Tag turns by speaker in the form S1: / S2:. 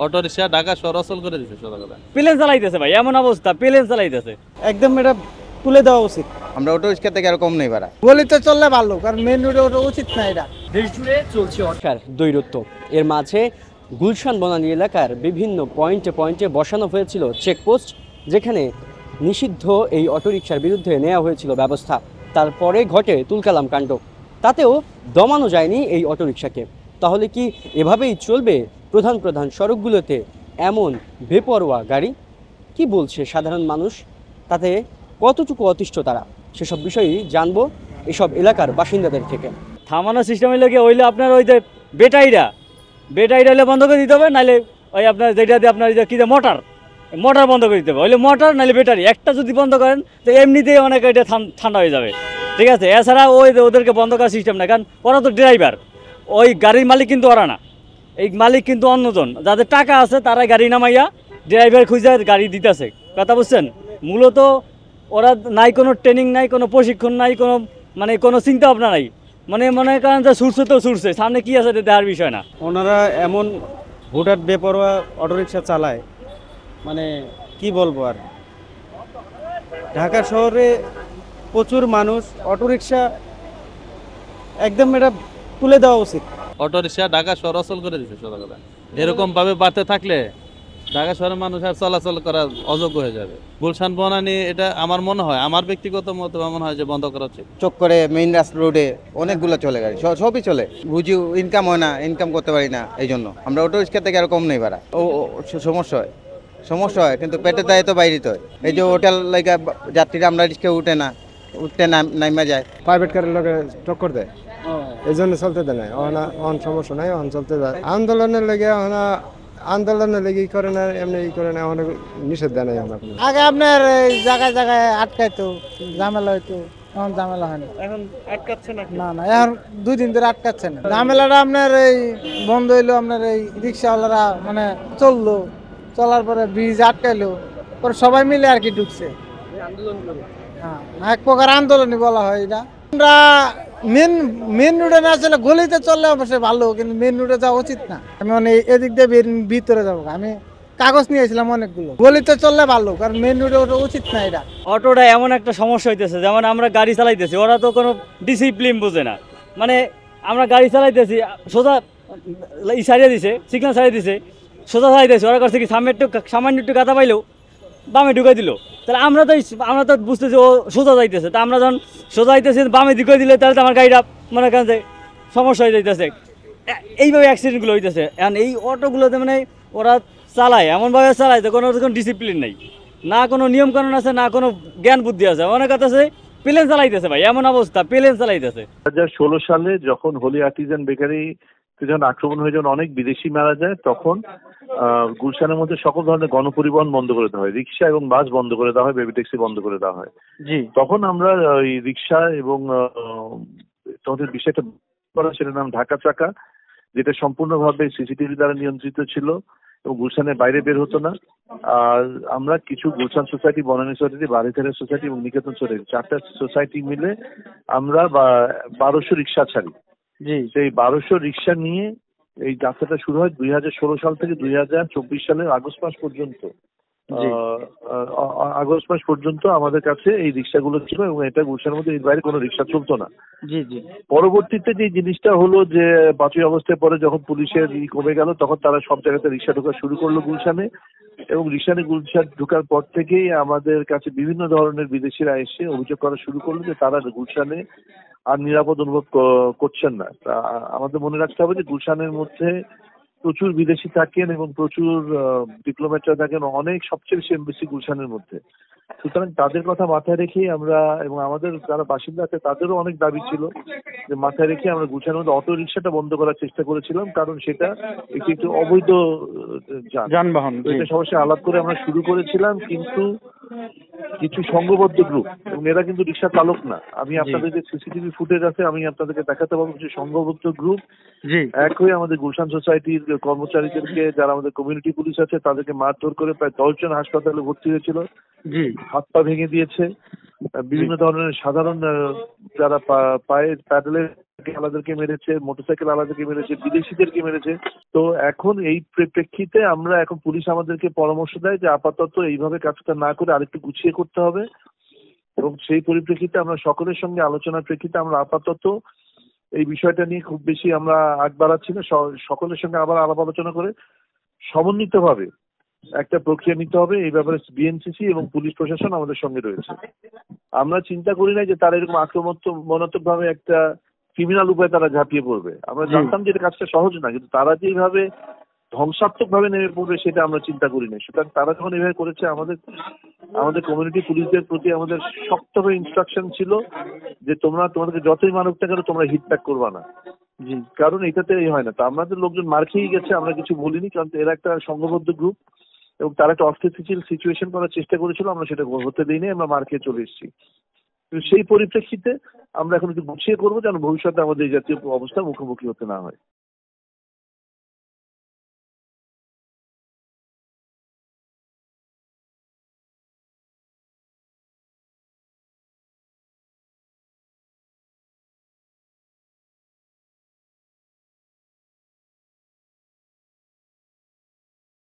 S1: Auto rickshaw Dhaka শহর অচল করে দিচ্ছে সোজা কথা।
S2: প্লেন চালাইতেছে ভাই, এমন অবস্থা প্লেন চালাইতেছে।
S3: একদম এটা তুলে দেওয়া উচিত।
S4: আমরা অটো রিক্সা থেকে আরো কম নেই ভাড়া।
S3: গলিতে চললে ভালো, কারণ মেন রোডে ওটা উচিত না। এটা
S2: দেশ জুড়ে চলছে অটকার দৈরত্ব। এর মাঝে গুলশান বনানী এলাকার বিভিন্ন পয়েন্টে পয়েন্টে বসানো হয়েছিল চেকপোস্ট, যেখানে নিষিদ্ধ এই অটোরিকশার বিরুদ্ধে নেওয়া হয়েছিল ব্যবস্থা। তারপরে ঘটে তুলকালাম কাণ্ড, তাতেও দমানো যায়নি এই অটোরিকশাকে। তাহলে কি এভাবেই চলবে প্রধান প্রধান সড়কগুলোতে এমন বেপরোয়া গাড়ি? কি বলছে সাধারণ মানুষ, তাতে কতটুকু অতিষ্ঠ তারা, সেসব বিষয়ই জানবো এসব এলাকার বাসিন্দাদের থেকে। থামানোর সিস্টেমে লেগে হইলে আপনার ওই যে বেটাইরা হলে বন্ধ করে দিতে হবে, নাহলে ওই আপনার যেটা দিয়ে আপনার কী যে মোটর বন্ধ করে দিতে হবে, হইলে মোটর নাহলে ব্যাটারি একটা যদি বন্ধ করেন তো এমনিতেই অনেক এটা ঠান্ডা হয়ে যাবে। ঠিক আছে, এছাড়া ওই ওদেরকে বন্ধ করার সিস্টেম না, কারণ ওরা তো ড্রাইভার, ওই গাড়ির মালিক কিন্তু ওরা না, এই মালিক কিন্তু অন্যজন, যাদের টাকা আছে তারাই গাড়ি নামাইয়া ড্রাইভার খুঁজে গাড়ি দিতেছে। কথা বুঝছেন? মূলত ওরা নাই কোনো ট্রেনিং নাই, কোনো প্রশিক্ষণ নাই, কোনো মানে কোনো চিন্তা ভাবনা নাই, মনে করেন যে ছুটছে তো ছুটছে, সামনে কি আছে দেখার বিষয় না।
S3: ওনারা এমন হুটহাট বেপরোয়া অটোরিকশা চালায়, মানে কি বলবো আর। ঢাকা শহরে প্রচুর মানুষ, অটোরিকশা একদম এটা তুলে দেওয়া উচিত।
S1: অটো রিক্সা ঢাকা শহর অচল করে দিচ্ছে সোজা কথা। এরকম ভাবে বাড়তে থাকলে ঢাকা শহরের মানুষ আর চলাচল করা অযোগ্য হয়ে যাবে। গুলশান বনানী এটা আমার মনে হয়, আমার ব্যক্তিগত মত মনে হয় যে বন্ধ করা উচিত।
S4: চোখ করে মেইন রাস্তা রোডে অনেকগুলো চলে গাড়ি, সবই চলে। রুজি ইনকাম হয় না, ইনকাম করতে পারি না, এই জন্য আমরা অটো রিক্সা থেকে আরো কম নেই ভাড়া। সমস্যা হয় কিন্তু পেটের দায়ে তো বাইরে তো হয়। এই যে হোটেল লাইকা যাত্রীরা আমরা রিক্সা উঠতে নাইমা যায়।
S5: প্রাইভেট কারের লোকে টক্কর দেয়, এই জন্য চলতে দেয় না। অন সমস্যা নাই, অন চলতে যায়। আন্দোলনের লেগে ই করে না, এমনি ই করে না, অনেক নিষেধ দেয় নাই আমরা।
S3: আগে আপনার এই জায়গায় জায়গায় আটকাইতো, ঝামেলা হইতো, এখন ঝামেলা হয় না।
S2: এখন আটকাচ্ছে না,
S3: না এখন 2 দিন ধরে আটকাচ্ছে না। ঝামেলাটা আপনার এই বন্ধ হইলো, আপনার এই রিক্সাওয়ালারা মানে চলার পরে ব্রিজ আটকাইলো, পরে সবাই মিলে আর কি ঢুকছে। হ্যাঁ, এক প্রকার আন্দোলনই বলা হয় এটা। আমরা মেন রোডে না চলে গলিতে চললে অবশ্যই ভালো, কিন্তু মেন রোডে যাওয়া উচিত না। আমি মানে এদিক দিয়ে ভিতরে যাবো, আমি কাগজ নিয়েছিলাম অনেকগুলো। গলিতে চললে ভালো, কারণ মেন রোডে ওটা উচিত না। এটা
S2: অটোটা এমন একটা সমস্যা হইতেছে, যেমন আমরা গাড়ি চালাইতেছি, ওরা তো কোনো ডিসিপ্লিন বোঝে না। মানে আমরা গাড়ি চালাইতেছি, সোজা সারিয়ে দিছে, সিগন্যাল সারিয়ে দিছে, সোজা চালাইতেছি, ওরা কাছে কি সামান্য একটু কাদা পাইলেও বামে ঢুকাই দিল। তাহলে আমরা তো বুঝতেছি ও সোজা যাইতেছে, তা আমরা যখন সোজা যাইতেছি বামে ঢুকাই দিলে, তাহলে তো আমার গাড়িটা মনে করেন যে সমস্যা হয়ে যাইতেছে। এইভাবে অ্যাক্সিডেন্টগুলো হইতেছে। এখন এই অটোগুলোতে মানে ওরা চালায় এমনভাবে চালায় যে কোনো ডিসিপ্লিন নেই, না কোনো নিয়মকানুন আছে, না কোনো জ্ঞান বুদ্ধি আছে। অনেক কথা আছে প্লেন চালাইতেছে ভাই, এমন অবস্থা প্লেন চালাইতেছে।
S6: 2016 সালে যখন হোলি আর্টিজান বেকারি যখন আক্রমণ হয়ে যখন অনেক বিদেশি মারা যায়, তখন গুলশানের মধ্যে সকল ধরনের গণপরিবহন বন্ধ করে দেওয়া হয়, রিক্সা এবং বাস বন্ধ করে দেওয়া হয়, বেবি ট্যাক্সি বন্ধ করে দেওয়া হয়।
S2: জি,
S6: তখন আমরা ওই রিক্সা এবং তোমাদের বিষয়টা করা, সেটার নাম ঢাকা চাকা, যেটা সম্পূর্ণভাবে সিসিটিভি দ্বারা নিয়ন্ত্রিত ছিল এবং গুলশানের বাইরে বের হতো না। আর আমরা কিছু Gulshan society, Banani society, Baridhara society এবং নিকেতন সোসাইটি, 4টা সোসাইটি মিলে আমরা 1200 রিক্সা ছাড়ি।
S2: জি,
S6: সেই 1200 রিক্সা নিয়ে এই যাত্রাটা শুরু হয় 2016 সাল থেকে 2024 সালের আগস্ট মাস পর্যন্ত। আগস্ট মাস পর্যন্ত আমাদের কাছে এই রিক্সাগুলো ছিল এবং এটা গুলশানের মধ্যে এর বাইরে কোনো রিক্সা চলতো না।
S2: জি, জি,
S6: পরবর্তীতে যে জিনিসটা হলো যে 5ই অগস্টের পরে যখন পুলিশের কমে গেল, তখন তারা সব জায়গাতে রিক্সা ঢোকা শুরু করলো গুলশানে, এবং গুলশান ঢোকার পর থেকেই আমাদের কাছে বিভিন্ন ধরনের বিদেশিরা এসে অভিযোগ করা শুরু করলো যে তারা গুলশানে আর নিরাপদ অনুভব করছেন না। তা আমাদের মনে রাখতে হবে যে গুলশানের মধ্যে প্রচুর বিদেশি থাকেন এবং প্রচুর ডিপ্লোম্যাটরা থাকেন, সবচেয়ে বেশি এমবেসি গুলশানের মধ্যে। সুতরাং তাদের কথা মাথায় রেখেই আমরা, এবং আমাদের যারা বাসিন্দা আছে তাদেরও অনেক দাবি ছিল, যে মাথায় রেখে আমরা গুলশানের মধ্যে অটো রিক্সাটা বন্ধ করার চেষ্টা করেছিলাম, কারণ সেটা একটু অবৈধ
S2: যানবাহন।
S6: এটা সমস্যা আলাপ করে আমরা শুরু করেছিলাম, কিন্তু কিছু সংঘবদ্ধ গ্রুপ, এবং এরা কিন্তু রিক্সা চালক না, আমি আপনাদের যে সিসিটিভি ফুটেজ আছে আমি আপনাদেরকে দেখাতে পারবো, কিছু সংঘবদ্ধ গ্রুপ এক হয়ে আমাদের গুলশান সোসাইটির কর্মচারীদেরকে, যারা আমাদের কমিউনিটি পুলিশ আছে, তাদেরকে মারধর করে প্রায় 10 জন হাসপাতালে ভর্তি হয়েছিল।
S2: জি,
S6: হাত পা ভেঙে দিয়েছে, বিভিন্ন ধরনের সাধারণ যারা পায়ে প্যাডেলের আলাদাকে মেরেছে, মোটরসাইকেল আলাদাকে মেরেছে, বিদেশিদেরকে মেরেছে। তো এখন এই প্রেক্ষিতে আমরা এখন পুলিশ আমাদেরকে পরামর্শ দেয় যে আপাতত এইভাবে কাজটা না করে আরেকটু গুছিয়ে করতে হবে, এবং সেই পরিপ্রেক্ষিতে আমরা সকলের সঙ্গে আলোচনার প্রেক্ষিতে আমরা আপাতত এই বিষয়টা নিয়ে খুব বেশি আমরা আগ বাড়াচ্ছি না। সকলের সঙ্গে আবার আলাপ আলোচনা করে সমন্বিতভাবে একটা প্রক্রিয়া নিতে হবে। এই ব্যাপারে বিএনসিসি এবং পুলিশ প্রশাসন আমাদের সঙ্গে রয়েছে। আমরা চিন্তা করি না যে তারা এরকম আক্রমণাত্মক ভাবে একটা ক্রিমিনাল উপায়ে তারা ঝাঁপিয়ে পড়বে। আমরা জানতাম যে এটা কাজটা সহজ না, কিন্তু তারা যে এইভাবে ধ্বংসাত্মক ভাবে নেমে পড়বে সেটা আমরা চিন্তা করি না। সুতরাং তারা যখন এইভাবে করেছে, আমাদের কমিউনিটি পুলিশদের প্রতি আমাদের শক্তভাবে ইনস্ট্রাকশন ছিল যে তোমাদেরকে যতই মারুক না কেন তোমরা হিট ব্যাক করবা না, কারণ এটাতে হয় না। তো আমাদের লোকজন মার খেয়েই গেছে, আমরা কিছু বলিনি, কারণ এরা একটা সংঘবদ্ধ গ্রুপ এবং তারা একটা অস্থিতিশীল সিচুয়েশন করার চেষ্টা করেছিল, আমরা সেটা হতে দিইনি, আমরা মার খেয়ে চলে এসেছি। সেই পরিপ্রেক্ষিতে আমরা এখন একটু গুছিয়ে করবো যেন ভবিষ্যতে আমাদের এই জাতীয় অবস্থার মুখোমুখি হতে না হয়।